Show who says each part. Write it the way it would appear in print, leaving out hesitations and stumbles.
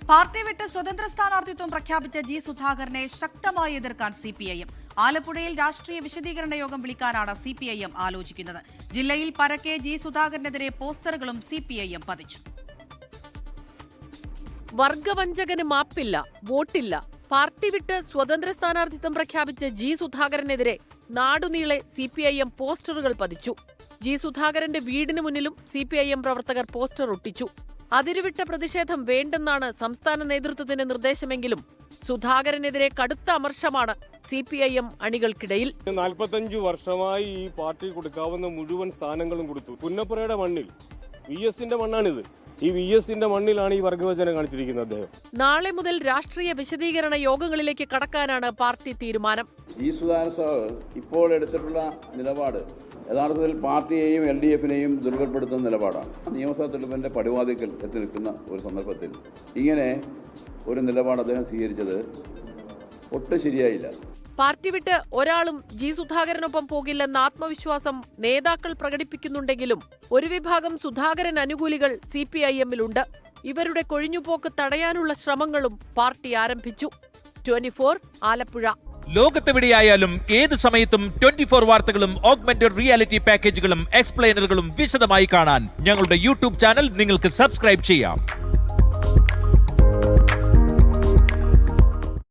Speaker 1: Party വിട്ട് സ്വതന്ത്ര സ്ഥാനാർത്ഥിത്വം പ്രഖ്യാപിച്ച ജി സുധാകരനെ ശക്തമായി എതിർക്കാൻ സിപിഐഎം. ആലപ്പുഴയിൽ രാഷ്ട്രീയ വിശദീകരണ യോഗം വിളിക്കാനാണ് സിപിഐഎം ആലോചിക്കുന്നത്. ജില്ലയിൽ പരക്കെ ജി സുധാകരനെതിരെ പോസ്റ്ററുകളും സിപിഐഎം പതിച്ചു.
Speaker 2: വർഗവഞ്ചകന് മാപ്പില്ല, വോട്ടില്ല. പാർട്ടി വിട്ട് സ്വതന്ത്ര സ്ഥാനാർത്ഥിത്വം പ്രഖ്യാപിച്ച ജി സുധാകരനെതിരെ നാടുനീളെ സിപിഐഎം പോസ്റ്ററുകൾ പതിച്ചു. ജി സുധാകരന്റെ വീടിന് മുന്നിലും സിപിഐഎം പ്രവർത്തകർ പോസ്റ്റർ ഒട്ടിച്ചു. അതിരുവിട്ട പ്രതിഷേധം വേണ്ടെന്നാണ് സംസ്ഥാന നേതൃത്വത്തിന്റെ നിർദ്ദേശമെങ്കിലും സുധാകരനെതിരെ കടുത്ത അമർഷമാണ് സിപിഐഎം അണികൾക്കിടയിൽ.
Speaker 3: 45 വർഷമായി ഈ പാർട്ടി കൊടുക്കാവുന്ന മുഴുവൻ സ്ഥാനങ്ങളും കൊടുത്തു. പുന്നപ്പുറയുടെ മണ്ണിൽ VSന്റെ മണ്ണാണിത്. ഈ VSന്റെ മണ്ണിലാണ് ഈ വർഗവചനം കാണിച്ചിരിക്കുന്നത് അദ്ദേഹം.
Speaker 2: നാളെ മുതൽ രാഷ്ട്രീയ വിശദീകരണ യോഗങ്ങളിലേക്ക് കടക്കാനാണ് പാർട്ടി തീരുമാനം.
Speaker 4: ഈ സുധാകരൻ സാർ ഇപ്പോൾ എടുത്തിട്ടുള്ള നിലപാട് യഥാർത്ഥത്തിൽ പാർട്ടിയെയും LDFനെയും ദുർബലപ്പെടുത്തുന്ന നിലപാടാണ്. നിയമസഭാ തെരഞ്ഞെടുപ്പിന്റെ പടിവാതിക്കൽ എത്തി നിൽക്കുന്ന ഒരു സന്ദർഭത്തിൽ ഇങ്ങനെ ഒരു നിലപാട് അദ്ദേഹം സ്വീകരിച്ചത് ഒട്ടും ശരിയായില്ല.
Speaker 2: പാർട്ടി വിട്ട് ഒരാളും ജി സുധാകരനൊപ്പം പോകില്ലെന്ന ആത്മവിശ്വാസം നേതാക്കൾ പ്രകടിപ്പിക്കുന്നുണ്ടെങ്കിലും ഒരു വിഭാഗം സുധാകരൻ അനുകൂലികൾ സിപിഐഎമ്മിലുണ്ട്. ഇവരുടെ കൊഴിഞ്ഞുപോക്ക് തടയാനുള്ള ശ്രമങ്ങളും പാർട്ടി ആരംഭിച്ചു. 24 ആലപ്പുഴ.
Speaker 5: ലോകത്തെവിടെയായാലും ഏത് സമയത്തും 24 വാർത്തകളും ഓഗ്മെന്റഡ് റിയാലിറ്റി പാക്കേജുകളും എക്സ്പ്ലെയിനറുകളും വിശദമായി കാണാൻ ഞങ്ങളുടെ യൂട്യൂബ് ചാനൽ നിങ്ങൾക്ക് സബ്സ്ക്രൈബ് ചെയ്യാം.